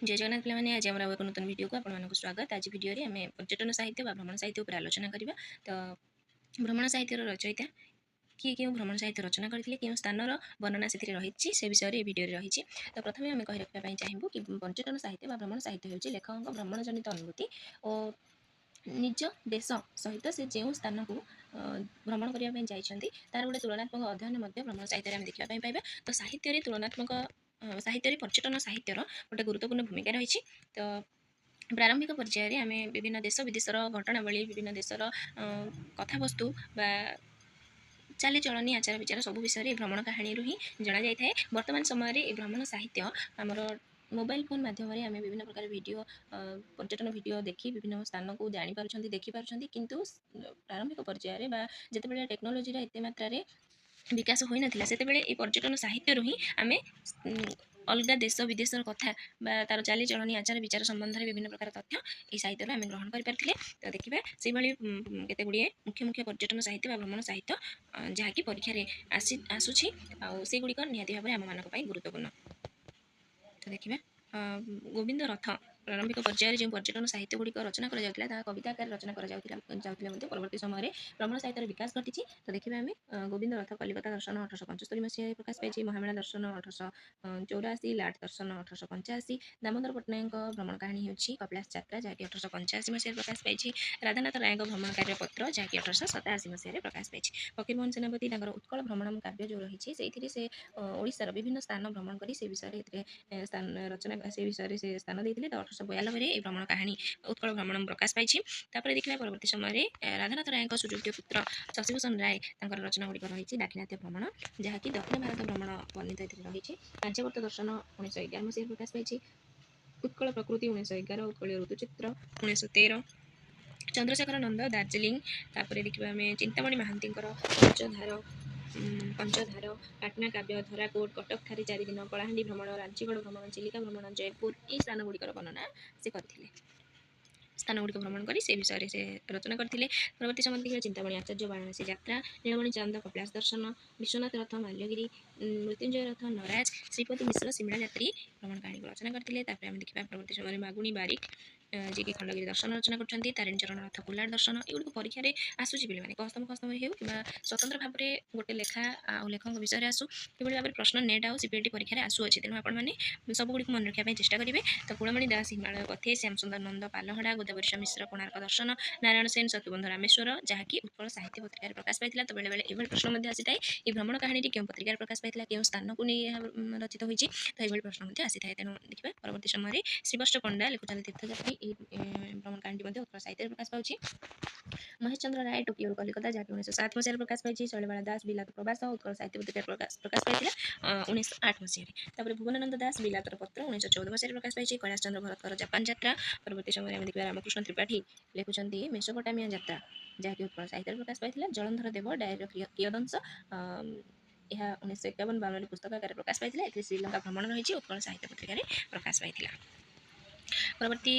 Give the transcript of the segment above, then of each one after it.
जय जगन्नाथ पे आज आम एक नूतन वीडियो को आपको स्वागत। आज वीडियो रे आमे पर्यटन साहित्य भ्रमण साहित्य उपर आलोचना करबा। तो भ्रमण साहित्य रचयिता किए क्यों भ्रमण साहित्य रचना करथिले क्यों स्थानर वर्णना से रही से विषय में वीडियो रही। तो प्रथम आम कही रखा चाहबू कि पर्यटन साहित्य भ्रमण साहित्य होची लेखक भ्रमण जनित अनुभूति और निज देश सहित से जो स्थान को भ्रमण करने जाइछन्ति तार गोटे तुलनात्मक अध्ययन भ्रमण साहित्य आम देखा पाइबा। तो साहित्य तुलनात्मक साहित्य पर्यटन साहित्यर गोटे गुरुत्वपूर्ण भूमिका रही। तो प्रारंभिक पर्यायर आम विभिन्न देश विदेशर घटनावली विभिन्न देशर कथावस्तु बा चालीचलनी आचार विचार सब विषय भ्रमण कहानी ही जना जाए। वर्तमान समय भ्रमण साहित्य आमर मोबाइल फोन माध्यम आम विभिन्न प्रकार वीडियो पर्यटन वीडियो देखी विभिन्न स्थान को जापर देखिपार किंतु प्रारंभिक पर्यायर जिते टेक्नोलोजी एत मात्रा विकास हो नाला से पर्यटन साहित्य ही आम अलग देश विदेशर कथा तार चालीचलनी आचार विचार संबंध में विभिन्न प्रकार तथ्य ये साहित्य आम ग्रहण करें। तो देखिए से केते गुड़िए मुख्य मुख्य पर्यटन साहित्य भ्रमण साहित्य जहाँकि परीक्षा आसूसी से गुड़िक निहाती भाव आम मान गुरुत्वपूर्ण। तो देखिए गोविंद रथ प्रारंभिक पर्यायर जो पर्यटन साहित्य गुड़िक रचना कविता आकार रचना परवर्ती समय भ्रमण साहित्य विकास घटी। तो देखिए आम गोविंद रथ कलिकता दर्शन 1875 मसीह प्रकाश पाई, महामेला दर्शन 1884, लाट दर्शन 1885, दामोदर पट्टनायक भ्रमण कहानी होची कपिलास यात्रा जहाँकि 1885 मसीह प्रकाश पाई, राधानाथ रायक भ्रमण कार्य पत्र जहाँकि 1887 मसीह प्रकाश पाई, फकीरमोहन सेनापति उत्कल भ्रमण काव्य जो रही से ओडिशार विभिन्न स्थान भ्रमण कर विषय स्थान रचना से विषय से स्थान देते। तो 1892 भ्रमण कहानी उत्कल भ्रमण प्रकाश पाई। देखिए परवर्ती समय राधानाथ राय सुयोग्य पुत्र शशिभूषण राय रचना गुड़िक रही दाक्षिणात्य भ्रमण जहाँकि दक्षिण भारत भ्रमण वर्णित रही। आर्यवर्त दर्शन 1911 मसीह प्रकाश पाई, उत्कल प्रकृति 1911, उत्कल ऋतुचित्र 1913, चंद्रशेखर नंद दार्जिलिंग। तापर देखिए आम चिंतामणि महांती पंचधार पाटना काव्य धराकोट कटक ठारे 4 दिन कलाहांडी भ्रमण रांचीगढ़ भ्रमण चिलिका भ्रमण जयपुर ये स्थान गुड़िकर वर्णना से करथिले। स्थान गुड़िक भ्रमण कर से विषय से रचना करते। परवर्ती समय देखिए चिंतामणि आचार्य वाराणसी यात्रा, नीलमणि चांद कपिलास दर्शन, विश्वनाथ रथ माल्यगिरी, मृत्युंजय रथ नराज, श्रीपति मिश्र शिमला यात्री भ्रमण कहानी रचना करते। देखा परवर्ती समय मागुणी बारिक जी कि खंडगिरी दर्शन रचना करते, तारिणी चरण रथ कुलाट दर्शन एगुड़ परीक्षा आसूसी पे कस्तम कस्तम हो कि स्वतंत्र भाव में गोटे लेखा लेखक विषय आसू कि भाव में प्रश्न नेट आउ सीपीएटी परीक्षा आसूसी। तेणु आपने सब गुड़ मन रखा चेष्टा करेंगे। तो कुलमणि दास हिमालय पथे, श्याम सुंदर नंद पालहड़ा, गोदावरी मिश्र कोणार्क दर्शन, नारायण सेन सत्यबंध रामेश्वर जहाँकि उत्कल साहित्य पत्रिकार प्रकाश पाई। तो बेले ये प्रश्न आसी था ये भ्रमण कहानी क्यों पत्रिकार प्रकाश पाई क्यों स्थान को नहीं रचित होती। तो ये प्रश्न आसी था। तेणु देखिए परवर्ती समय श्रीवत्स पंडा लिखुं तीर्थयात्री भ्रमण कहानी उत्कल साहित्य प्रकाश पाँच। महेश चंद्र राय टोकियो कलिकता जहाँकि 1907 मसीह प्रकाश पाई, शैलबाला दास बिलात प्रवास उत्कल साहित्य पत्रिका प्रकाश पाई 1908 मसीह। भुवनानंद दास बिलातर पत्र 1914 मसीह प्रकाश पाई, कैलाश चंद्र भरतकर जापान यात्रा। परवर्ती समय आम देखा रामकृष्ण त्रिपाठी लिखुं मेसोपोटामिया यात्रा जहाँकि उत्कल साहित्य प्रकाश पाई, जलंधर देव डायरी कियदंश यह 1951-52 पुस्तक आकार प्रकाश पाई। श्रीलंका भ्रमण रही उत्कल साहित्य पत्रिकार प्रकाश पाई। परवर्ती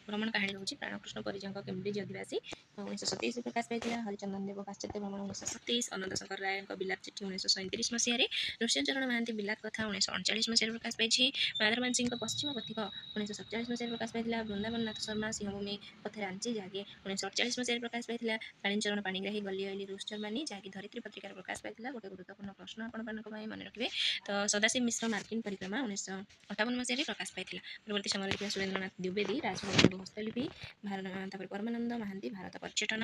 भ्रमण कहानी रोचे प्राणकृष्ण परिजन केम्ब्रिज अधिवासी 1927 प्रकाश पाई, हरिचंदन देव पाश्चात्य भ्रमण 1927, अनंत शंकर राय बिलात चिठी 1937 मसीह, नृसिंहचरण महांती बिलात कथा 1939 मसीह प्रकाश पाई, माधरमान सिंह पश्चिम पथिक 1947 मसीह प्रकाश पाई, वृंदावन नाथ शर्मा सिंहभूमि पथ रांची जहाँकि 1948 मसीह प्रकाश पाई, कालीचरण पाणिग्राही गली अली रूस जर्मानी जहाँकि धरित्री पत्रिकार प्रकाश पाई। गोटे गुरुत्वपूर्ण प्रश्न आपण मन रखिए। तो सदाशिव मिश्र मार्किन परिक्रमा 1958 मसीह प्रकाश पाई। परवर्ती समय सुरेंद्रनाथ द्विवेदी राजभवन हस्तलिपि, परमानंद महांती भारत पर्यटन,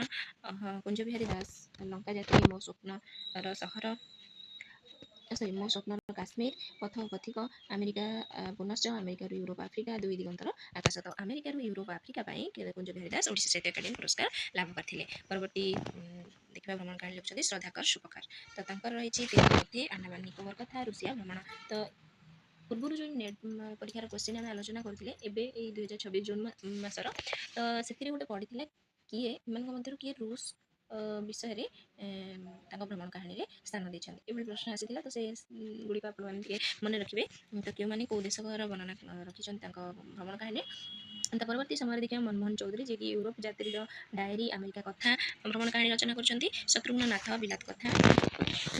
कुंजबिहारी दास लंका जात्री मो स्वप्नर सहर मो स्वप्नर काश्मीर पथ पथिक आमेरिका पुनश्च आमेरिका यूरोप आफ्रिका दुई दिगंतर आकाश। तो आमेरिका यूरोप आफ्रिका कुंजबिहारी दास ओडिशा साहित्य अकादेमी पुरस्कार लाभ करते। परवर्ती देखा भ्रमण कहानी लिखुं श्रद्धाकर शुभकर। तो रही आंडामान निकोबर कथा रुषिया भ्रमण। तो पूर्व जो नेट परीक्षार क्वेश्चन आम आलोचना करते 2026 जून मसर। तो से गोटे पढ़ी किए मध्य किए रूस विषय भ्रमण कहानी स्थान देते ये प्रश्न आसी। तो से गुड़िक आप मन रखिए। तो क्यों मैंने कौ देशर वर्णना रखी भ्रमण कहानी परवर्ती समय देखिए मनमोहन चौधरी जी की यूरोप जात्री डायरी अमेरिका कथा भ्रमण कहानी रचना कर शत्रुघ्न नाथ बिलात कथा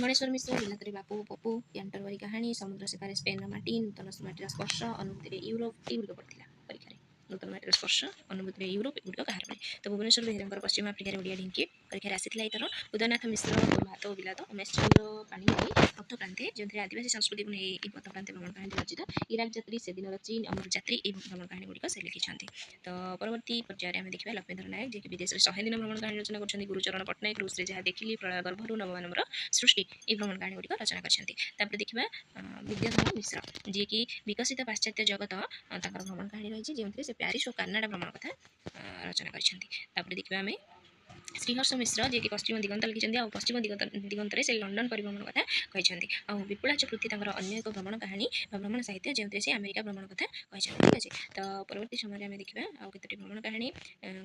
गणेश्वर मिश्र बिलातरे बापू पपू क्यान्टरबरी कहानी समुद्र सेपारे स्पेन माटी नूतन माटीर स्पर्श अनुभूति यूरोप एगुड़िक पड़ता परीक्षा नूतन माटीर स्पर्श अनुभूति यूरोप एगुड़िक काହାର तो भुवनेश्वर बेहेरा पश्चिम आफ्रिकार ओडिया ढिंकी परीक्षा आसी एथर उदयनाथ मिश्र भात और बिलात उमेश चंद्र पाणिग्राही पथप्रांते जो आदिवासी संस्कृति को नहीं पथप्रांते भ्रमण कहानी रचित इराक जात्री से दिन चीन अमर जात्री ये भ्रमण कहानी गुड़िक से लिखिं तो परवर्ती पर्यायर आम देखा लक्ष्मीधर नायक जी विदेश में 100 दिन भ्रमण कहानी रचना कर गुरुचरण पट्टनायक रूस जहाँ देखिली प्रलय गर्भर नवमानवर सृष्टि ये भ्रमण कहानी गुड़िक रचना कर देखा विद्याधर मिश्र जी की विकसित पाश्चात्य जगत भ्रमण कहानी रही जो से प्यारिस और कानाडा भ्रमण कथा रचना कर देखा आम श्रीहर्ष मिश्र जी की पश्चिम दिगंत लिखिं और पश्चिम दिगंतर से लंडन परिभ्रमण कथा कहते और विपुला चक्रवर्ती अन्य एक भ्रमण कहानी भ्रमण साहित्य जो से अमेरिका भ्रमण कथा कहते ठीक अच्छे तो परवर्ती समय आम देखा आउ कतोटी भ्रमण कहानी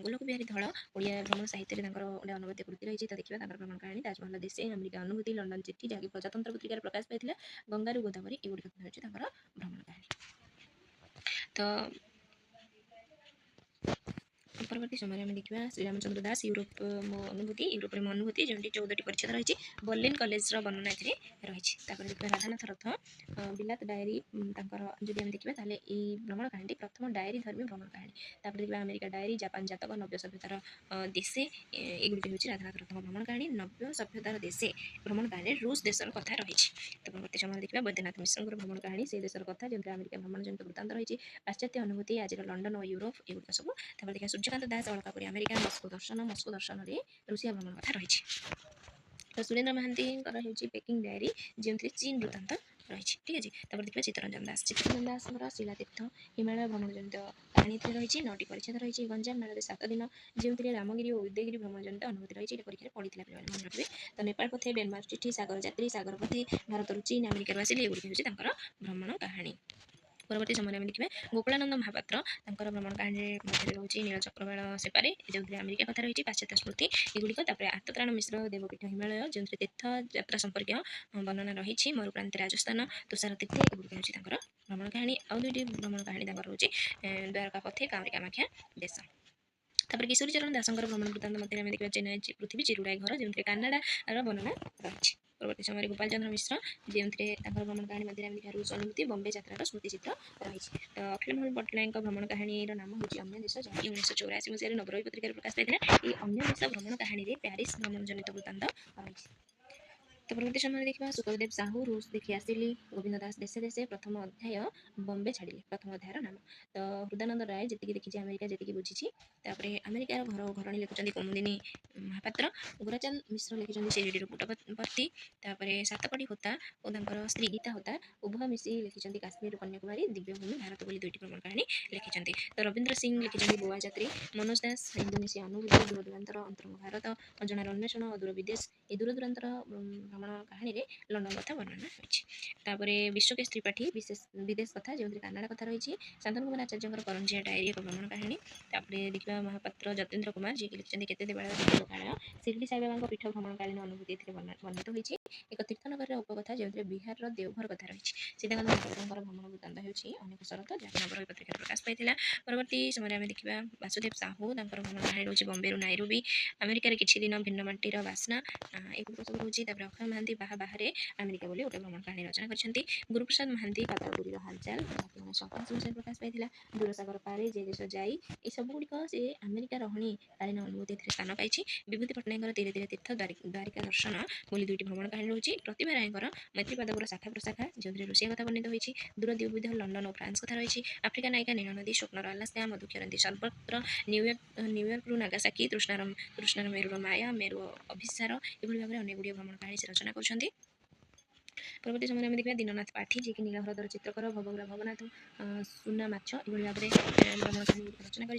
गोलक बिहारी धल ओडिया भ्रमण साहित्य गोटे अनुभूति कृति रही तो देखा भ्रमण कहानी ताजमहल देशे अमेरिका अनुभूति लंडन चिठी जहाँकि प्रजातंत्र पत्रिकार प्रकाश पाई गंगारू गोदावरी एगुड़िक हूँ भ्रमण कहानी तो परवर्ती समय आम देखा श्रीरामचंद्र दास यूरोप मो अनुभूति यूरोप मो अनुभूति जमी 14टी परिच्छेद रही बर्लिन कलेज वर्णना रही देखा राधानाथ रथ बिलात डायरी जब आम देखा ताले भ्रमण कहानी प्रथम डायरी धर्मी भ्रमण कहानी देखा अमेरिका डायरी जापान जातक नव्य सभ्यतार देशे एगुड़िक हूँ राधानाथ रथ भ्रमण कहानी नव्य सभ्यतार देशे भ्रमण कहानी रूस देशर कथा रही तो परवर्ती समय देखा बैद्यनाथ मिश्र भ्रमण कहानी से देशर कथा जमी अमेरिका भ्रमण जनित वृत्तांत रही पाश्चात्य अनुभूति आज लंडन और यूरोप एगुड़िक सब देखा सूर्यकांत दास अलकापुरी अमेरिका मस्को दर्शन में रुषिया भ्रमण कथा रही तो सुरेन्द्र महांती पेकिंग डायरी जो चीन वृत्तांत रही ठीक अच्छे देखिए चित्तरंजन दास शिलातीर्थ हिमालय भ्रमण जनित कहानी रही 9टी परिच्छेद रही गंजाम मेला 7 दिन जो रामगिरी और उदयगिरी भ्रमण जनित अनुभूति रही परीक्षा पढ़ी मन रखिए तो नेपाल पथे डेनमार्क चिठी सागर यात्री सागर पथे भारत चीन अमेरिका आसिले एगुड़िक हूँ भ्रमण कहानी परवर्ती समय में देखिए गोकुलानंद महापात्र भ्रमण कहानी मध्य रोचे नीलचक्रवाल सेपारे जो अमेरिका कथा रही पाश्चात्य स्मृति एगुड़िक आर्तत्राण मिश्र देवपीठ हिमालय जो तीर्थ यात्रा संपर्क वर्णना रही मरुप्रांत राजस्थान तुषार तीर्थ एगुड़िक हूँ भ्रमण कहानी आउ 2टी भ्रमण कहानी रोचे द्वारका पथे कामरी कामाख्या देश किशोरी चरण दासंकर भ्रमण वृत्तांत मध्य आम देखा चेन्नई पृथ्वी चिरुडाई घर जो कानाडार वर्णना रही परवर्ती समय गोपाल चंद्र मिश्र जो भ्रमण कहानी मध्य आम देखा रूस अनुभूति बम्बे यात्रार स्मृतिचित्र रही तो अखिल मोहन पट्टनायक भ्रमण कहानी नाम हूँ अन्य देश जहाँकि 1984 मसीह नवरही पत्रिकार प्रकाश पाई अन्य देश भ्रमण कहानी प्यारिस भ्रमण जनित वृत्तांत रही तो परवर्ती समय देखा सुखदेव साहू रूस देखी आसिली गोविंद दास देशे देशे प्रथम अध्याय बम्बे छाड़िले प्रथम अध्यायर नाम तो हृदानंद राय जी देखी अमेरिका जी बुझी अमेरिकार घर घरणी लिखुं कुमुदिनी महापात्र गुराचंद मिश्र लिखिं शिरीडीर पुटपति सातकड़ी होता और स्त्री गीता होता उभय मिसी लिखिं काश्मीर कन्याकुमारी दिव्यभूमि भारत बोली 2टी भ्रमण कहानी लिखिं तो रविंद्र सिंह लिखिं गोवा यात्री मनोज दास इंडोनेशिया अनुभूति दूरदूरांतर अंतरंग भारत अजणार अन्वेषण दूर विदेश ये दूरदूरांतर भ्रमण कहानी लंडन कथा वर्णना रही विश्वकेश त्रिपाठी विदेश कथा जो कानाडा कथा रही शांतनु कुमार आचार्य करंजिया डायरी एक भ्रमण कहानी देखा महापात्र जतेन्द्र कुमार जी लिखिं केते देवालय लोकालय शिरडी साईबाबा पीठ भ्रमणकालीन अनुभूति वर्णित होती एक तीर्थनगर उपकथा जो बिहार देवघर कथा रही सीताकांत महापात्र भ्रमण वृत्तांत होती अनेक शरत जहाँकि नवरही पत्रिकार प्रकाश पाई परवर्ती समय आम देखा वासुदेव साहू भ्रमण कहानी रोचे बम्बे नाइरोबी अमेरिकार किछि दिन भिन्न माटीर बास्ना एगुड़िक सब रोचे अक्षय महांती बाहर अमेरिका बोली गोटे भ्रमण कहानी रचना कर गुरुप्रसाद महांती पातालपुरीर हालचाल संक्रांति मसीह प्रकाश पाई दूरसागर पारे जे देश जाई ये सब गुड़िक से अमेरिका रही कालीन अनुभूति स्थान पाई विभूति पट्टनायक धीरे धीरे तीर्थ द्वारिका दर्शन बोली 2टी भ्रमण कहानी रोचे प्रतिभा रायकर मैत्रीपादपुर शाखा प्रशाखा जो रुषिया कथा वर्णित होती दूर द्विविध लंडन और फ्रांस कथा रही आफ्रिका नायिका नील नदी स्वप्नर आलास्का मधुक्षरंती सर्वत्र न्यूयॉर्क नागासाकी तृष्णार मेरुर माया मेरु अभिसार एभली भाव में अनेक गुड़िया भ्रमण कहानी से रचना कर परवर्ती समय में देखा दीननाथ पाठी जी की नीलहृदर चित्रकर भवग्रा भवनाथ सुना माछ एभली भाव में भ्रमण कहानी रचना कर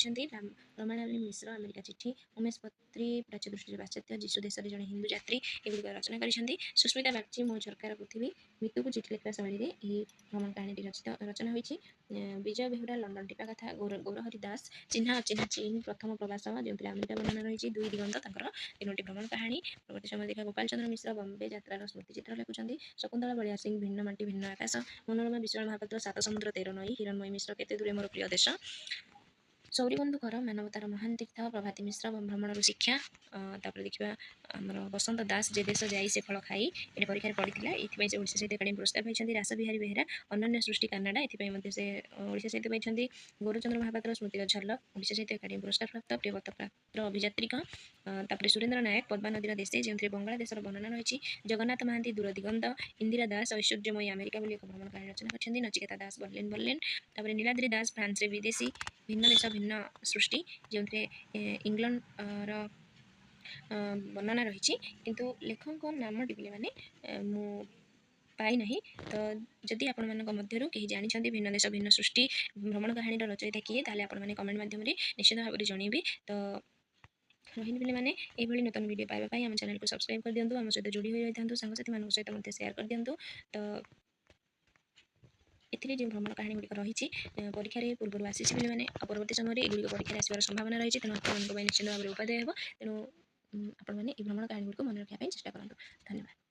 रमाणी मिश्र अमेरिका चिठी उमेश पत्री प्राच्य दृष्टि पाश्चात्य जीशु देश जड़े हिंदू यात्री एगुड़िक रचना कर सुस्मिता बागची मो झरकार पृथ्वी मृत्यु को चिठी लिखा शैली में भ्रमण कहानी रचना होती विजय बेहुरा लंडन टीपा कथा गौरहरि दास चिन्हा अचिन्हा चीन प्रथम प्रवास जो अमेरिका वर्णना रही 2 दिगंत 3टी भ्रमण कहानी परवर्ती समय देखा गोपाल चंद्र मिश्र बम्बे यात्रार स्मृतिचित्र लिखुं शकुंतला बलिया सिंह भिन्न माटी भिन्न आकाश मनोरमा विश्वाल महापात्र 7 समुद्र 13 नई हिरणमयी मिश्र केते दूरे मोर प्रिय देश ସୌରୀବନ୍ଧୁଙ୍କର ମାନବତାର ମହାନ ତୀର୍ଥ, ପ୍ରଭାତୀ ମିଶ୍ର ଭ୍ରମଣରୁ ଶିକ୍ଷା। ତାପରେ ଦେଖିବା ଆମର ବସନ୍ତ ଦାସ ଯେ ଦେଶ ଯାଇ ସେ ଫଳ ଖାଇ, ଏଠି ପରୀକ୍ଷାରେ ପଡ଼ିଥିଲା। ଏଥିପାଇଁ ସେ ଓଡ଼ିଶା ସାହିତ୍ୟ ଏକାଡେମୀ ପୁରସ୍କାର ପାଇଛନ୍ତି। ରାସବିହାରୀ ବେହେରା ଅନନ୍ୟ ସୃଷ୍ଟି କାନାଡ଼ା, ଏଥିପାଇଁ ମଧ୍ୟ ସେ ଓଡ଼ିଶା ସାହିତ୍ୟ ପାଇଛନ୍ତି। ଗୌରଚନ୍ଦ୍ର ମହାପାତ୍ର ସ୍ମୃତିର ଝଲକ, ଓଡ଼ିଶା ସାହିତ୍ୟ ଏକାଡେମୀ ପୁରସ୍କାର ପ୍ରାପ୍ତ। ପ୍ରିୟବ୍ରତ ପାତ୍ର ଅଭିଯାତ୍ରିକ। ତାପରେ ସୁରେନ୍ଦ୍ର ନାୟକ ପଦ୍ମା ନଦୀର ଦେଶେ, ଯେଉଁଥିରେ ବଙ୍ଗଳା ଦେଶର ବର୍ଣ୍ଣନା ରହିଛି। ଜଗନ୍ନାଥ ମହାନ୍ତି ଦୂରଦିଗନ୍ତ। ଇନ୍ଦିରା ଦାସ ଐଶ୍ୱର୍ଯ୍ୟମୟୀ ଆମେରିକା ବୋଲି ଏକ ଭ୍ରମଣ କାହାଣୀ ରଚନା କରିଛନ୍ତି। Nachiketa Das Berlin Berlin. ତାପରେ ନୀଳାଦ୍ରି ଦାସ ଫ୍ରାନ୍ସରେ ବିଦେଶୀ। ଭିନ୍ନ ଦେଶ ଭିନ୍ନ ସୃଷ୍ଟି, ଯେଉଁଥିରେ ଇଂଲଣ୍ଡର ବର୍ଣ୍ଣନା ରହିଛି, କିନ୍ତୁ ଲେଖକଙ୍କ ନାମଟି ପିଲାମାନେ ମୁଁ ପାଇନାହିଁ। ତ ଯଦି ଆପଣମାନଙ୍କ ମଧ୍ୟରୁ କେହି ଜାଣିଛନ୍ତି ଭିନ୍ନ ଦେଶ ଭିନ୍ନ ସୃଷ୍ଟି ଭ୍ରମଣ କାହାଣୀର ରଚୟିତା କିଏ, ତାହେଲେ ଆପଣମାନେ କମେଣ୍ଟ ମାଧ୍ୟମରେ ନିଶ୍ଚିତ ଭାବରେ ଜଣାଇବେ। ତ ରହିଲି ପିଲାମାନେ, ଏଇଭଳି ନୂତନ ଭିଡ଼ିଓ ପାଇବା ପାଇଁ ଆମ ଚ୍ୟାନେଲକୁ ସବସ୍କ୍ରାଇବ୍ କରିଦିଅନ୍ତୁ। ଆମ ସହିତ ଯୋଡ଼ି ହୋଇ ରହିଥାନ୍ତୁ। ସାଙ୍ଗସାଥିମାନଙ୍କ ସହିତ ମଧ୍ୟ ସେୟାର କରିଦିଅନ୍ତୁ। ତ ଏଥିରେ ଯେଉଁ ଭ୍ରମଣ କାହାଣୀ ଗୁଡ଼ିକ ରହିଛି ପରୀକ୍ଷାରେ ପୂର୍ବରୁ ଆସିଛି ପିଲାମାନେ, ଆଉ ପରବର୍ତ୍ତୀ ସମୟରେ ଏଗୁଡ଼ିକ ପରୀକ୍ଷାରେ ଆସିବାର ସମ୍ଭାବନା ରହିଛି। ତେଣୁ ଆପଣମାନଙ୍କ ପାଇଁ ନିଶ୍ଚିତ ଭାବରେ ଉପାଦେୟ ହେବ। ତେଣୁ ଆପଣମାନେ ଏହି ଭ୍ରମଣ କାହାଣୀ ଗୁଡ଼ିକୁ ମନେ ରଖିବା ପାଇଁ ଚେଷ୍ଟା କରନ୍ତୁ। ଧନ୍ୟବାଦ।